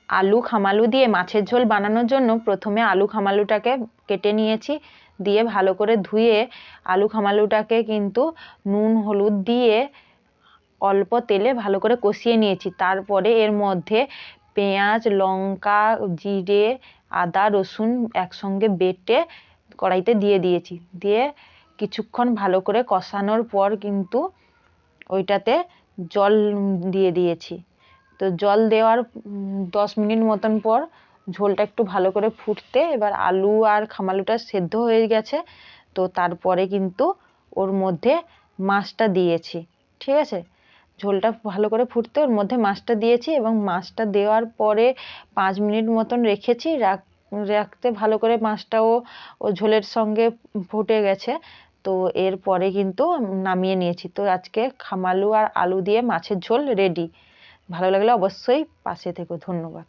আলু খামালু দিয়ে মাছের ঝোল বানানোর জন্য প্রথমে আলু খামালুটাকে কেটে নিয়েছি, দিয়ে ভালো করে ধুয়ে আলু খামালুটাকে কিন্তু নুন হলুদ দিয়ে অল্প তেলে ভালো করে কষিয়ে নিয়েছি। তারপরে এর মধ্যে পেঁয়াজ লঙ্কা জিরে আদা রসুন একসঙ্গে বেটে কড়াইতে দিয়ে দিয়েছি। দিয়ে কিছুক্ষণ ভালো করে কষানোর পর কিন্তু ওইটাতে জল দিয়ে দিয়েছি। তো জল দেওয়ার 10 মিনিট মতন পর ঝোলটা একটু ভালো করে ফুটতে, এবার আলু আর খামালুটা সেদ্ধ হয়ে গেছে। তো তারপরে কিন্তু ওর মধ্যে মাছটা দিয়েছি, ঠিক আছে। ঝোলটা ভালো করে ফুটতে ওর মধ্যে মাছটা দিয়েছি এবং মাছটা দেওয়ার পরে 5 মিনিট মতন রেখেছি। রাখতে ভালো করে মাছটাও ও ঝোলের সঙ্গে ফুটে গেছে। তো এরপরে কিন্তু নামিয়ে নিয়েছি। তো আজকে খামালু আর আলু দিয়ে মাছের ঝোল রেডি। ভালো লাগলে অবশ্যই পাশে থেকো। ধন্যবাদ।